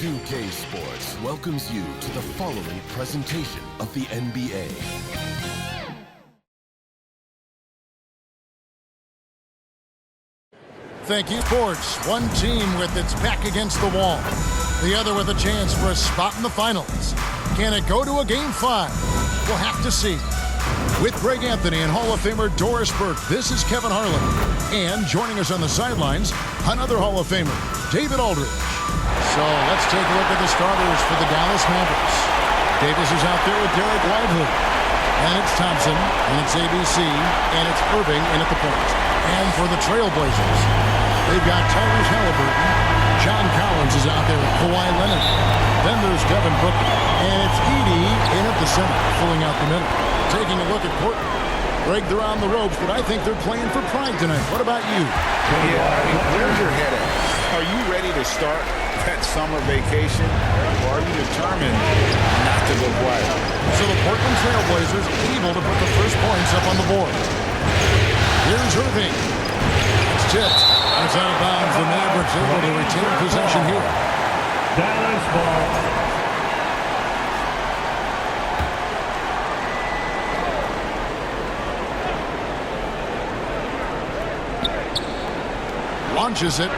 2K Sports welcomes you to the following presentation of the NBA. Thank you, Sports. One team with its back against the wall. The other with a chance for a spot in the finals. Can it go to a Game 5? We'll have to see. With Greg Anthony and Hall of Famer Doris Burke, this is Kevin Harlan. And joining us on the sidelines, another Hall of Famer, David Aldridge. So let's take a look at the starters for the Dallas Mavericks. Davis is out there with Derek Lively. And it's Thompson, and it's ABC, and it's Irving in at the point. And for the Trailblazers, they've got Tyrese Halliburton. John Collins is out there with Kawhi Leonard. Then there's Devin Booker. And it's Edey in at the center, filling out the middle. Taking a look at Portland. Greg, they're on the ropes, but I think they're playing for pride tonight. What about you? Yeah, I mean, where's your head at? Are you ready to start that summer vacation, or are you determined not to go quiet? So the Portland Trailblazers able to put the first points up on the board. Here's Irving. It's tipped. It's out of bounds. The Mavericks able to retain possession here. Dallas ball. Launches it.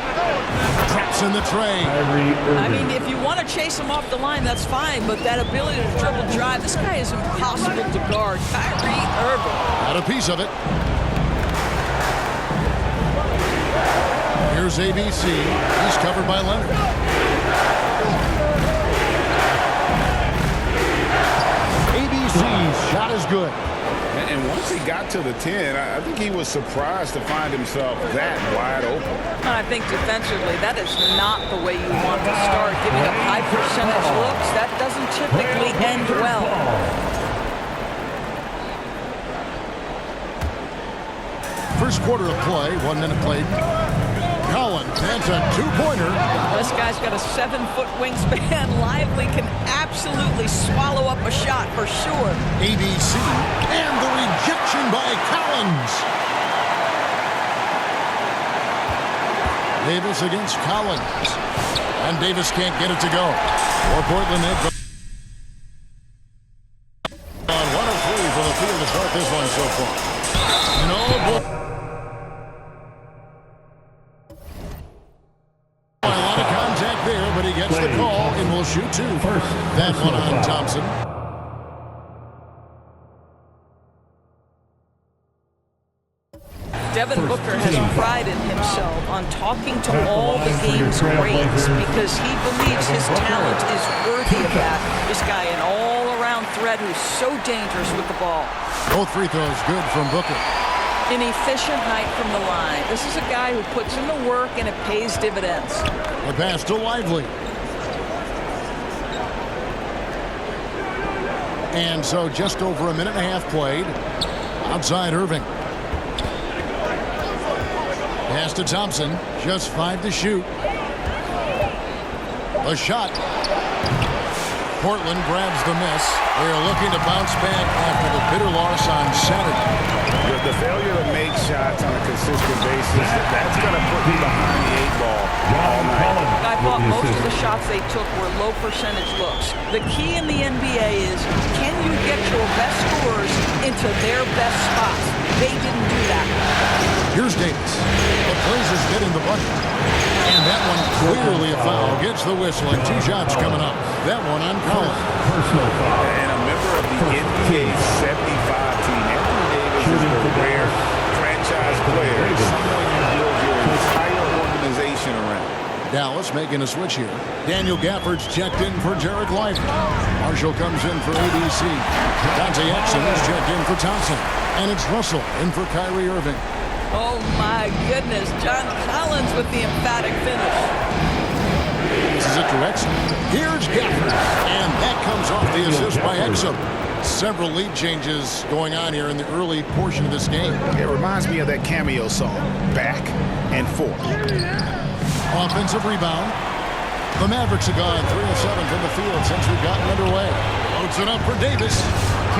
Traps in the tray. I mean, if you want to chase him off the line, that's fine. But that ability to dribble drive, this guy is impossible to guard. Kyrie Irving. Got a piece of it. Here's ABC. He's covered by Leonard. ABC's shot is good. And once he got to the 10, I think he was surprised to find himself that wide open. I think defensively, that is not the way you want to start. Giving up high percentage looks, that doesn't typically end well. First quarter of play, 1 minute played. Collins, that's a two-pointer. This guy's got a 7-foot wingspan. Lively can absolutely swallow up a shot for sure. ABC, and the rejection by Collins. Davis against Collins. And Davis can't get it to go. For Portland, they've on 1 of 3 for the field to start this one so far. No, but he gets the call and will shoot two. That one on Thompson. Devin Booker has prided himself on talking to all the game's greats because he believes his talent is worthy of that. This guy, an all-around threat who's so dangerous with the ball. Both free throws good from Booker. An efficient night from the line. This is a guy who puts in the work and it pays dividends. The pass to Lively. And so just over a minute and a half played. Outside Irving. Pass to Thompson. Just 5 to shoot. A shot. Portland grabs the miss. They are looking to bounce back after the bitter loss on Saturday. The failure to make shots on a consistent basis, that's going to put you behind the 8 ball all night. I thought most of the shots they took were low percentage looks. The key in the NBA is, can you get your best scorers into their best spots? They didn't do that. Here's Davis. The Blazers getting the bucket. And that one clearly a foul. Gets the whistle and 2 shots coming up. That one on Collins. And a member of the NBA 75 team, Anthony Davis is a rare franchise player. Someone you build your entire organization around. Dallas making a switch here. Daniel Gafford's checked in for Derek Lively. Marshall comes in for ABC. Dante Exum is checked in for Thompson. And it's Russell in for Kyrie Irving. Oh my goodness, John Collins with the emphatic finish. This is it to Exum. Here's Gafford. And that comes off the assist by Exum. Several lead changes going on here in the early portion of this game. It reminds me of that cameo song, Back and Forth. Offensive rebound. The Mavericks have gone 3 of 7 from the field since we've gotten underway. Loads it up for Davis.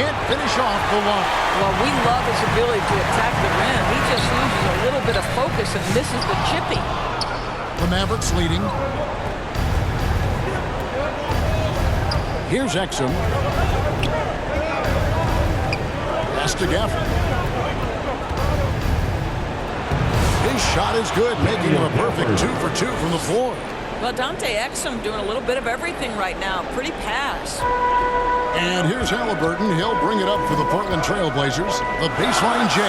Can't finish off the line. Well, we love his ability to attack the rim. He just loses a little bit of focus and misses the chippy. The Mavericks leading. Here's Exum. Pass to Gafford. His shot is good, making him a perfect 2 for 2 from the floor. Well, Dante Exum doing a little bit of everything right now. Pretty pass. And here's Halliburton. He'll bring it up for the Portland Trail Blazers. The baseline J. A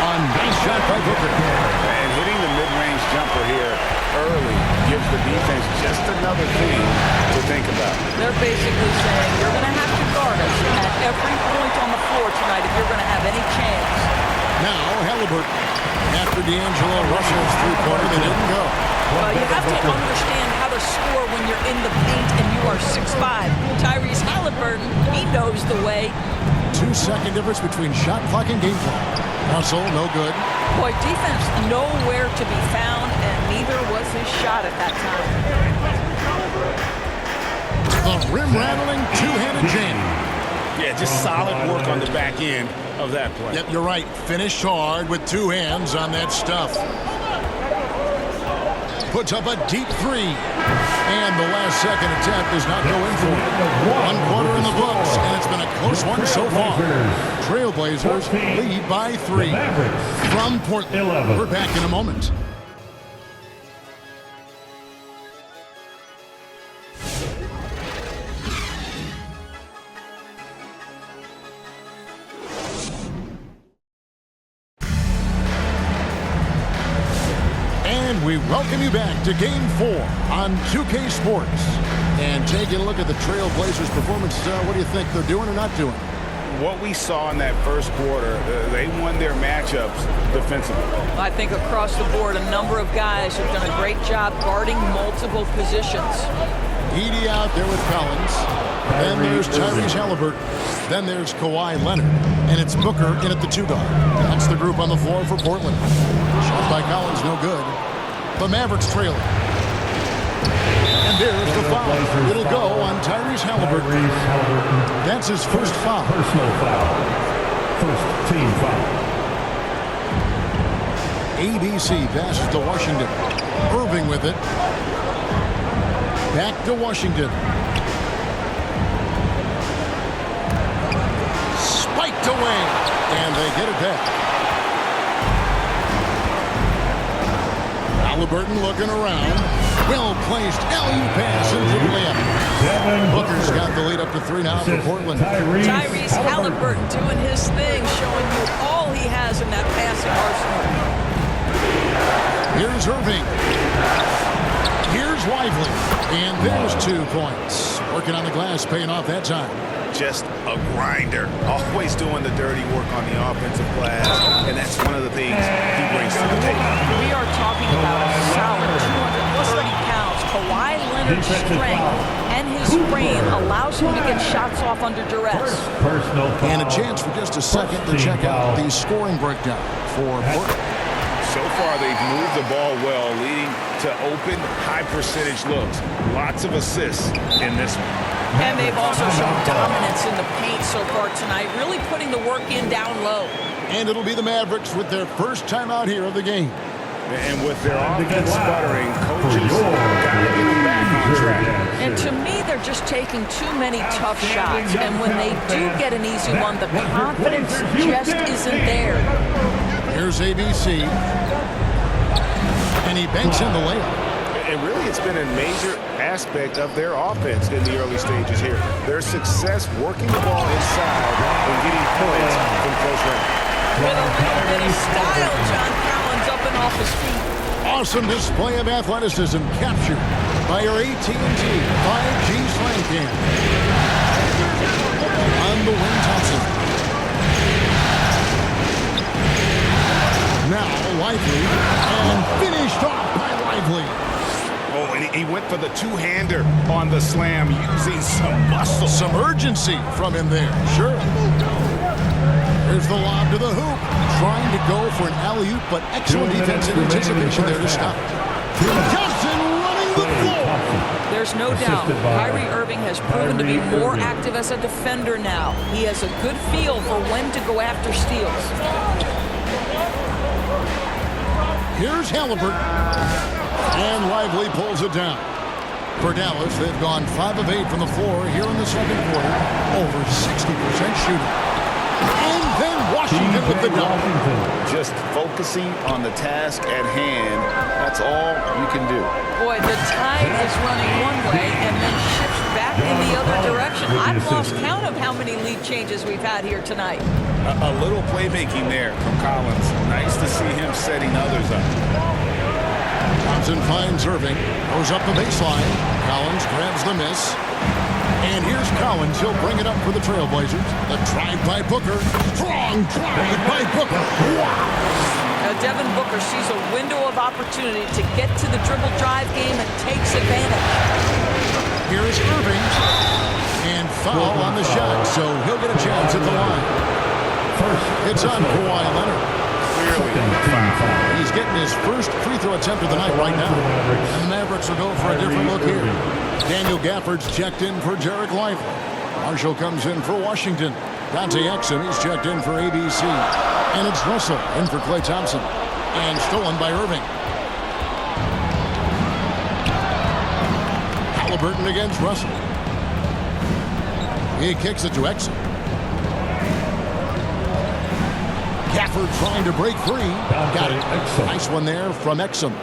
nice shot by Booker. And hitting the mid-range jumper here early gives the defense just another thing to think about. They're basically saying you're going to have to guard us at every point on the floor tonight if you're going to have any chance. Now Halliburton. After D'Angelo Russell's three-pointer, they didn't go. Well, you have to understand how to score when you're in the paint and you are 6'5". Tyrese Halliburton, he knows the way. 2-second difference between shot clock and game clock. Russell, no good. Boy, defense nowhere to be found, and neither was his shot at that time. The rim-rattling two-handed jam. Yeah, just solid work on the back end of that play. Yep, you're right. Finished hard with two hands on that stuff. Puts up a deep three. And the last second attempt does not go in for it. 1 quarter in the books, and it's been a close one so far. Trailblazers lead by 3 from Portland. We're back in a moment. We welcome you back to Game 4 on 2K Sports. And taking a look at the Trailblazers' performance, what do you think they're doing or not doing? What we saw in that first quarter, they won their matchups defensively. I think across the board, a number of guys have done a great job guarding multiple positions. Edey out there with Collins. Then there's Tyrese Halliburton. Then there's Kawhi Leonard. And it's Booker in at the 2-guard. That's the group on the floor for Portland. Shot by Collins, no good. The Mavericks trailing. And there's the foul. It'll go on Tyrese Halliburton. That's his first foul. Personal foul. First team foul. ABC passes to Washington. Irving with it. Back to Washington. Spiked away. And they get it back. Halliburton looking around. Well-placed alley-oop pass into the layup. Booker's got the lead up to 3 now for Portland. Tyrese Halliburton doing his thing, showing you all he has in that passing arsenal. Here's Irving. Here's Lively. And there's 2 points. Working on the glass, paying off that time. Just a grinder. Always doing the dirty work on the offensive glass. And that's one of the things he brings to the table. We are talking about a solid 230 pounds. Kawhi Leonard's strength and his frame allows him to get shots off under duress. Personal foul. And a chance for just a second to check out the scoring breakdown for Portland. So far, they've moved the ball well, leading to open, high-percentage looks. Lots of assists in this one. And they've also shown dominance in the paint so far tonight, really putting the work in down low. And it'll be the Mavericks with their first time out here of the game. And with their offense sputtering, coaches got to get them back on track. And to me, they're just taking too many tough shots. And when they do get an easy one, the confidence just isn't there. Here's ABC. And he banks in the layup. And really, it's been a major aspect of their offense in the early stages here. Their success working the ball inside and getting points from close range. With a little bit of style, John Collins up and off his feet. Awesome display of athleticism captured by our AT&T 5G Slam Cam. On the wing, Thompson. Now Lively, and finished off by Lively. Oh, and he went for the two-hander on the slam, using some muscle. Some urgency from him there, sure. Here's the lob to the hoop. Trying to go for an alley-oop, but excellent defense and anticipation there to stop it. Johnson running the floor. There's no doubt Kyrie Irving has proven to be more active as a defender now. He has a good feel for when to go after steals. Here's Halliburton. And Lively pulls it down. For Dallas, they've gone 5 of 8 from the floor here in the second quarter. Over 60% shooting. And then Washington with the dunk. Just focusing on the task at hand. That's all you can do. Boy, the tide is running one way and then shifts back in the other direction. I've lost count of how many lead changes we've had here tonight. A little playmaking there from Collins. Nice to see him setting others up. Thompson finds Irving. Goes up the baseline. Collins grabs the miss. And here's Collins. He'll bring it up for the Trailblazers. The drive by Booker. Strong drive by Booker. Wow. Devin Booker sees a window of opportunity to get to the dribble drive game and takes advantage. Here is Irving. And foul on the shot, so he'll get a chance at the line. It's on Kawhi Leonard. He's getting his first free throw attempt of the night right now. And the Mavericks will go for a different look here. Daniel Gafford's checked in for Derek Lively. Marshall comes in for Washington. Dante Exum, he's checked in for ABC. And it's Russell in for Klay Thompson. And stolen by Irving. Halliburton against Russell. He kicks it to Exum. Gafford trying to break free. Got it. Nice one there from Exum.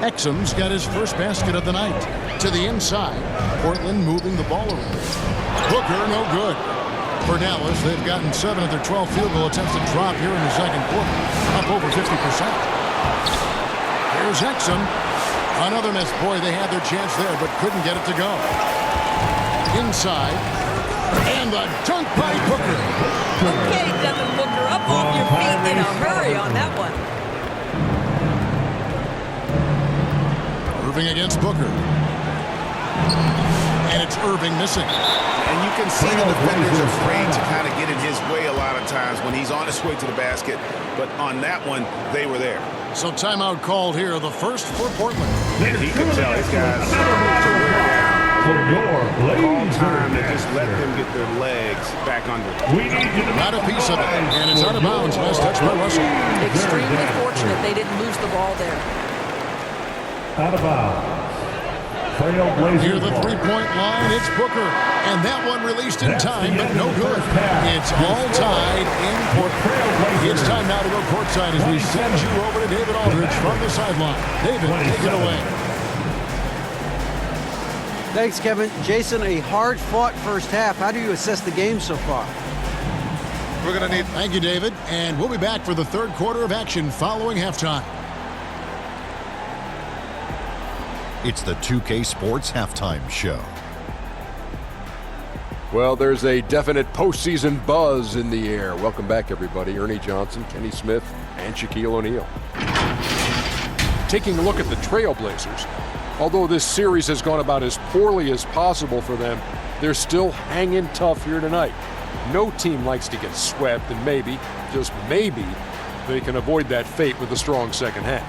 Exum's got his first basket of the night. To the inside. Portland moving the ball around. Booker, no good. For Dallas, they've gotten 7 of their 12 field goal attempts to drop here in the second quarter. Up over 50%. Here's Exum. Another miss. Boy, they had their chance there, but couldn't get it to go. Inside. And the dunk by Booker. Okay, Devin Booker, up off your feet in a hurry on that one. Irving against Booker. And it's Irving missing. And you can see the defenders are afraid to kind of get in his way a lot of times when he's on his way to the basket. But on that one, they were there. So timeout called here, the first for Portland. And he could tell his guys to wear down. Call time to just let them get their legs back under. Not a piece of it, and it's out of bounds. Last touch by Russell. Extremely fortunate they didn't lose the ball there. Out of bounds. Near the three-point line, it's Booker. And that one released in time, but no good. It's all tied in Portland. It's time now to go courtside as we send you over to David Aldridge from the sideline. David, take it away. Thanks, Kevin. Jason, a hard-fought first half. How do you assess the game so far? We're going to need... Thank you, David. And we'll be back for the third quarter of action following halftime. It's the 2K Sports Halftime Show. Well, there's a definite postseason buzz in the air. Welcome back, everybody. Ernie Johnson, Kenny Smith, and Shaquille O'Neal. Taking a look at the Trailblazers, although this series has gone about as poorly as possible for them, they're still hanging tough here tonight. No team likes to get swept, and maybe, just maybe, they can avoid that fate with a strong second half.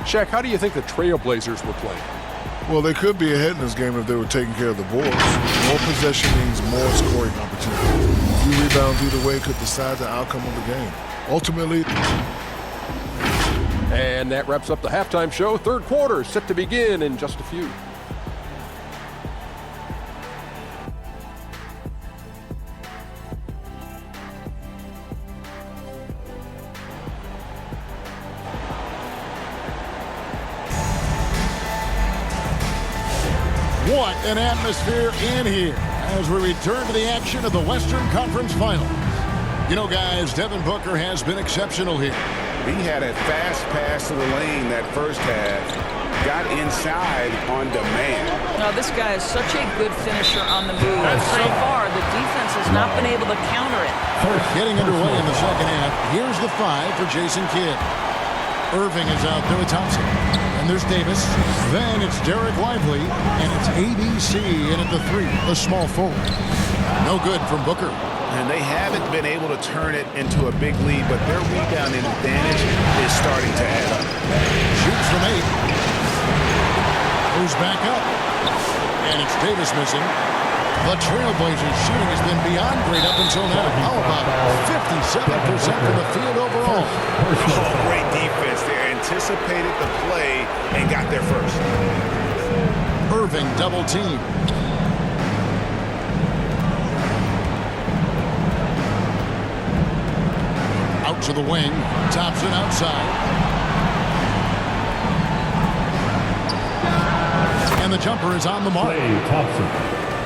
Shaq, how do you think the Trailblazers were playing? Well, they could be ahead in this game if they were taking care of the boards. More possession means more scoring opportunity. A few rebounds either way could decide the outcome of the game. Ultimately... And that wraps up the halftime show. Third quarter set to begin in just a few. What an atmosphere in here as we return to the action of the Western Conference Finals. You know, guys, Devin Booker has been exceptional here. He had a fast pass to the lane that first half. Got inside on demand. Now, this guy is such a good finisher on the move. So far, the defense has not been able to counter it. Getting underway in the second half. Here's the 5 for Jason Kidd. Irving is out there with Thompson. And there's Davis. Then it's Derek Lively. And it's ABC in at the 3, a small forward. No good from Booker. And they haven't been able to turn it into a big lead, but their rebounding advantage is starting to add up. Shoots from 8. Goes back up. And it's Davis missing. The Trailblazers shooting has been beyond great up until now. How about 57% from the field overall? Oh, great defense there. Anticipated the play and got there first. Irving double team. Out to the wing. Thompson outside. And the jumper is on the mark.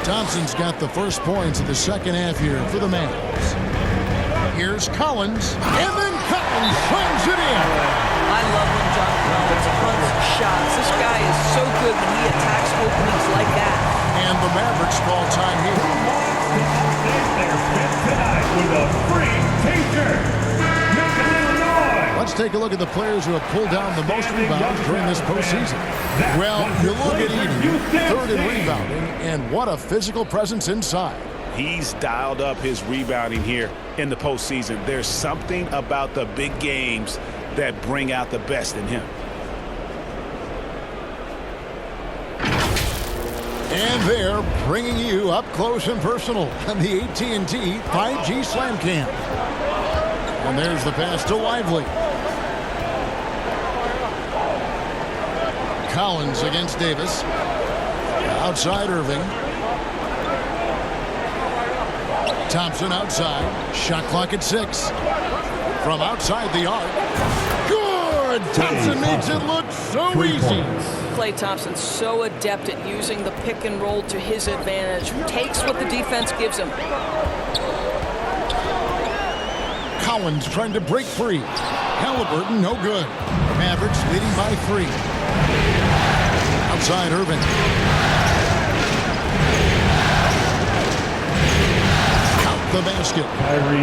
Thompson's got the first points of the second half here for the Mavs. Here's Collins, and then Collins slams it in. I love when John Collins runs shots. This guy is so good when he attacks openings like that. And the Mavericks call time here. With a free t-shirt. Let's take a look at the players who have pulled down the most rebounds during this postseason. Well, you look at Eden, third in rebounding, and what a physical presence inside. He's dialed up his rebounding here in the postseason. There's something about the big games that bring out the best in him. And they're bringing you up close and personal on the AT&T 5G Slam Cam. And there's the pass to Lively. Collins against Davis. Outside Irving. Thompson outside. Shot clock at 6. From outside the arc. Good! Thompson makes it look so easy. Klay Thompson's so adept at using the pick and roll to his advantage. Takes what the defense gives him. Collins trying to break free. Halliburton no good. Mavericks leading by 3. Outside Irving. Count the basket.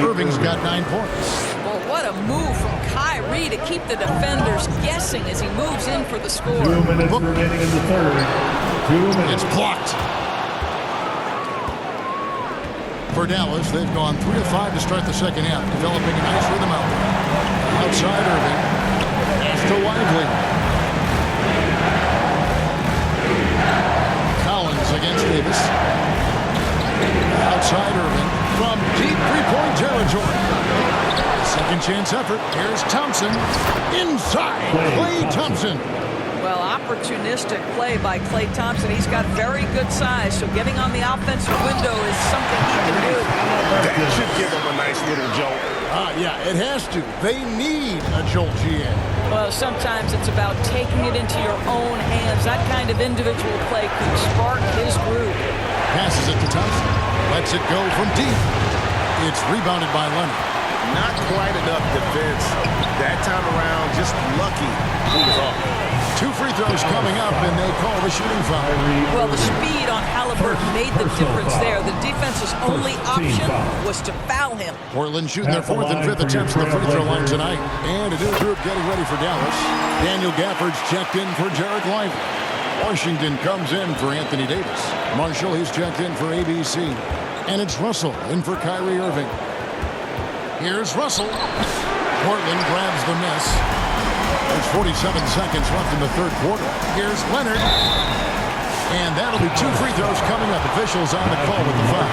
Irving's got 9 points. Well, what a move from Kyrie to keep the defenders guessing as he moves in for the score. 2 minutes remaining in the third. 2 minutes. It's blocked. For Dallas, they've gone 3 of 5 to start the second half, developing a nice rhythm out there. Outside Irving. Pass to Lively. Collins against Davis. Outside Irving from deep three-point territory. Second chance effort. Here's Thompson. Inside. Klay Thompson. Well, opportunistic play by Klay Thompson. He's got very good size, so getting on the offensive window is something he can do. That should give him a nice little jolt. Yeah, it has to. They need a jolt, GM. Well, sometimes it's about taking it into your own hands. That kind of individual play could spark his groove. Passes it to Thompson. Lets it go from deep. It's rebounded by Leonard. Not quite enough defense that time around. Just lucky he was off. 2 free throws coming up, and they call the shooting foul. Well, the speed on Halliburton made the difference there. The defense's only option was to foul him. Portland shooting their 4th and 5th attempts at the free throw line tonight. And a new group getting ready for Dallas. Daniel Gafford's checked in for Jared Lively. Washington comes in for Anthony Davis. Marshall, he's checked in for ABC. And it's Russell in for Kyrie Irving. Here's Russell. Portland grabs the miss. There's 47 seconds left in the third quarter. Here's Leonard. And that'll be 2 free throws coming up. Officials on the call with the foul.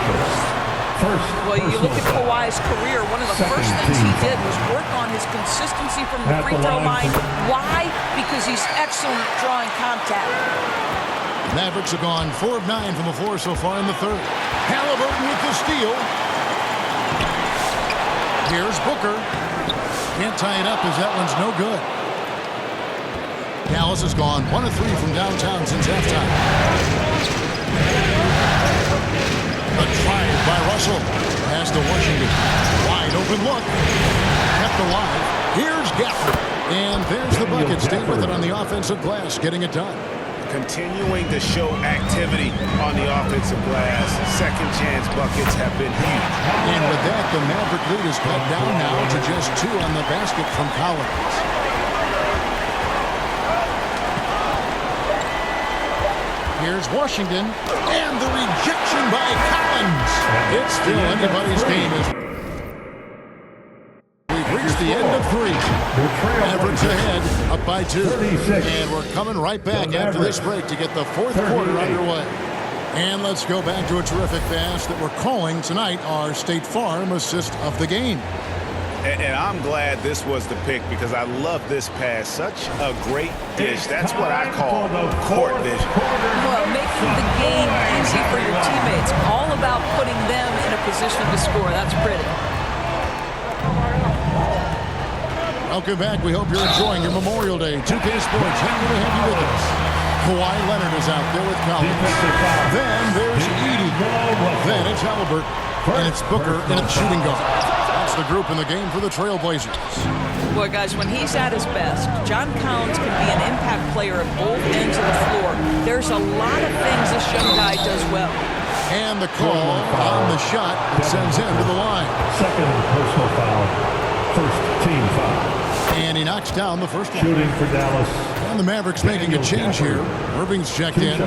Well, you look at Kawhi's career, one of the first things he did was work on his consistency from the free throw line. Why? Because he's excellent at drawing contact. Mavericks have gone 4 of 9 from the floor so far in the third. Halliburton with the steal. Here's Booker. Can't tie it up as that one's no good. Dallas has gone 1 of 3 from downtown since halftime. A drive by Russell. Pass to Washington. Wide open look. Kept alive. Here's Gafford. And there's the bucket. Stay with it on the offensive glass, getting it done. Continuing to show activity on the offensive glass. Second chance buckets have been huge. And with that, the Maverick lead is cut down now to just 2 on the basket from Collins. Here's Washington, and the rejection by Collins. It's still anybody's game as we've reached the end of 3. Mavericks ahead, up by 2. And we're coming right back after this break to get the 4th quarter underway. And let's go back to a terrific pass that we're calling tonight our State Farm assist of the game. And I'm glad this was the pick because I love this pass. Such a great dish. That's what I call court vision. Well, making the game easy for your teammates. All about putting them in a position to score. That's pretty. Welcome back. We hope you're enjoying your Memorial Day. 2K Sports, happy to have you with us. Kawhi Leonard is out there with Collins. Then there's Edey. Then it's Halliburton. And it's Booker in a shooting guard. That's the group in the game for the Trailblazers. Boy, guys, when he's at his best, John Collins can be an impact player at both ends of the floor. There's a lot of things this young guy does well. And the call on the shot that sends him to the line. Second personal foul. First team foul. And he knocks down the first one. Shooting for Dallas. And the Mavericks making a change here. Irving's checked in.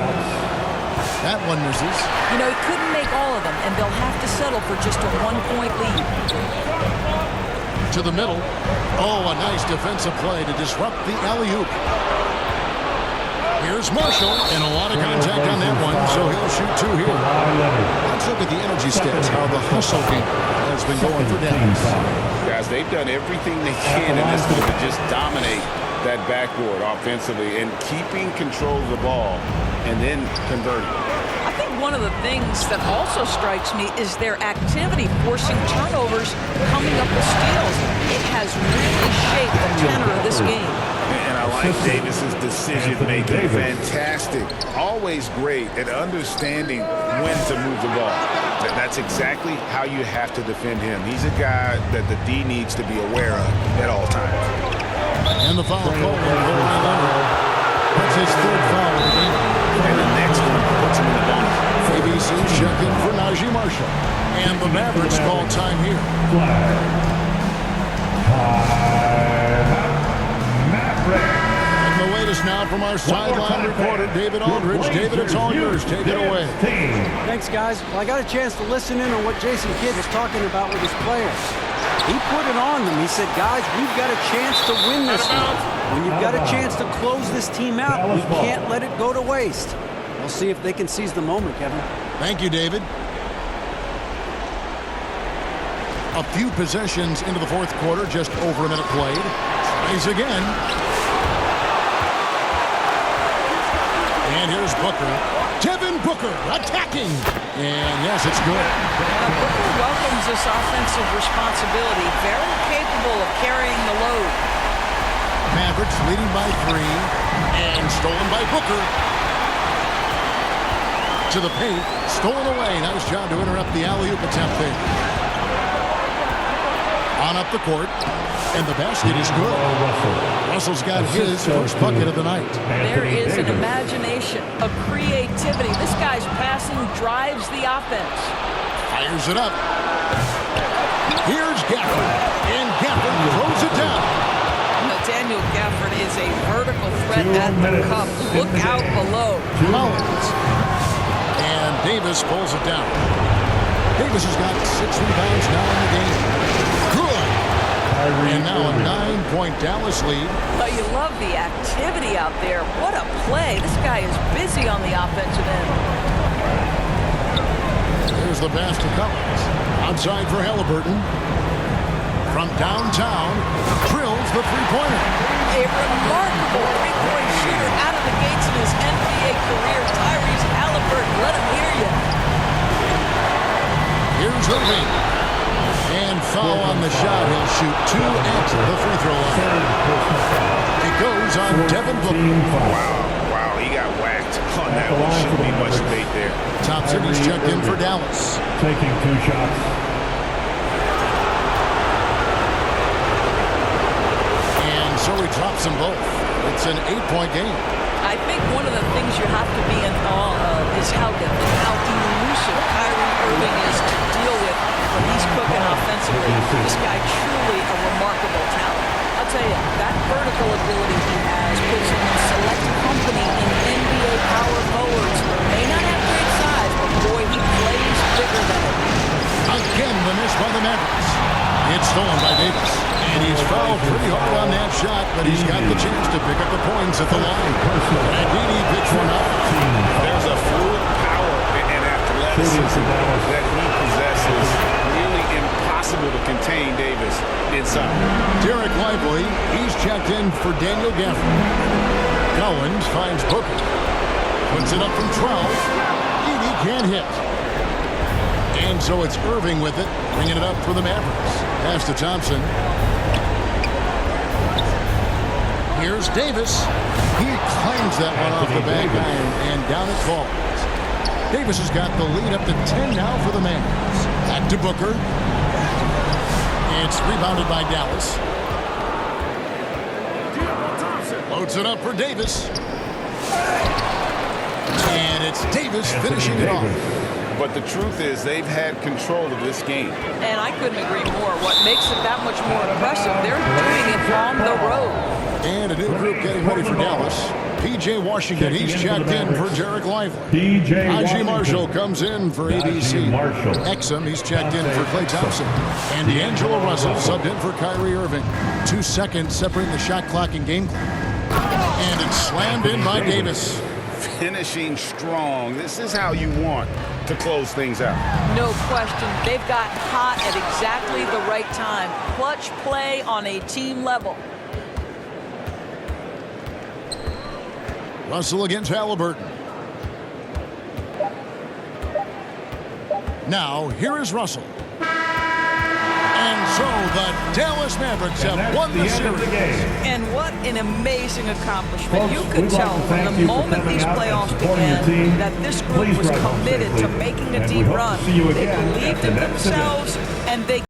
That one misses. You know, he couldn't make all of them, and they'll have to settle for just a one-point lead. To the middle. Oh, a nice defensive play to disrupt the alley-oop. Here's Marshall, and a lot of contact on that one, so he'll shoot two here. Let's look at the energy stats, how the hustle game has been going for Dallas. Guys, they've done everything they can in this one to just dominate that backboard offensively and keeping control of the ball and then converting. I think one of the things that also strikes me is their activity forcing turnovers, coming up with steals. It has really shaped the tenor of this game. And I like Davis's decision-making. Fantastic. Always great at understanding when to move the ball. That's exactly how you have to defend him. He's a guy that the D needs to be aware of at all times. And the foul call on Kawhi Leonard. That's his third foul of the game. And the next one puts him in the bonus. ABC check in for Najee Marshall. And the Mavericks call time here. And the latest now from our sideline reporter, David Aldridge. David, it's all yours. Take it away. Thanks, guys. Well, I got a chance to listen in on what Jason Kidd was talking about with his players. He put it on them. He said, guys, we've got a chance to win this one. When you've got a chance to close this team out, we can't let it go to waste. We'll see if they can seize the moment, Kevin. Thank you, David. A few possessions into the fourth quarter, just over a minute played. Tries again. And here's Booker. Devin Booker attacking. And yes, it's good. Booker welcomes this offensive responsibility. Very capable of carrying the load. Mavericks leading by 3. And stolen by Booker. To the paint. Stolen away. Nice job to interrupt the alley-oop attempt there. On up the court. And the basket is good. Russell's got his first bucket of the night. There is an imagination, a creativity. This guy's passing drives the offense. Fires it up. Here's Gafford. And Gafford throws it down. Daniel Gafford is a vertical threat at the cup. Look out below. Collins. And Davis pulls it down. Davis has got 6 rebounds now in the game. Good. And now a 9-point Dallas lead. But you love the activity out there. What a play. This guy is busy on the offensive end. There's the pass to Collins. Outside for Halliburton. From downtown, drills the three-pointer. A remarkable three-point shooter out of the gates in his NBA career. Tyrese Halliburton, let him hear you. Here's Irving. And foul on the shot. He'll shoot 2 at the free throw line. It goes on Devin Booker. Wow, he got whacked on that one. Shouldn't be much debate there. Thompson is checked in for Dallas. Taking 2 shots. So he drops them both. It's an 8-point game. I think one of the things you have to be in awe of is how elusive Kyrie Irving is to deal with when he's cooking offensively. This guy truly a remarkable talent. I'll tell you, that vertical ability he has puts him in select company in NBA power forwards. May not have great size, but boy, he plays bigger than it. Again, the miss by the Mavericks. It's stolen by Davis. And he's fouled pretty hard on that shot, but he's got the chance to pick up the points at the line. Adini picks one up. There's a fluid power and athleticism that he possesses. Really impossible impossible to contain Davis inside. Derek Lively, he's checked in for Daniel Gafford. Collins finds Booker. Puts it up from 12. Edey can't hit. And so it's Irving with it, bringing it up for the Mavericks. Pass to Thompson. Here's Davis. He claims that one off the back iron, and down it falls. Davis has got the lead up to 10 now for the Mavs. Back to Booker. It's rebounded by Dallas. Loads it up for Davis. And it's Davis finishing it off. But the truth is they've had control of this game. And I couldn't agree more. What makes it that much more impressive, they're doing it on the road. And a new group getting ready for Dallas. P.J. Washington, he's checked in for Derek Lively. Najee Marshall comes in for ABC. Exum, he's checked in for Klay Thompson. And D'Angelo Russell subbed in for Kyrie Irving. 2 seconds separating the shot clock and game clock. And it's slammed in by Davis. Finishing strong. This is how you want to close things out. No question. They've got hot at exactly the right time. Clutch play on a team level. Russell against Halliburton. Now, here is Russell. And so the Dallas Mavericks have won the series. And what an amazing accomplishment. You could tell from the moment these playoffs began that this group was committed to making a deep run. They believed in themselves, and they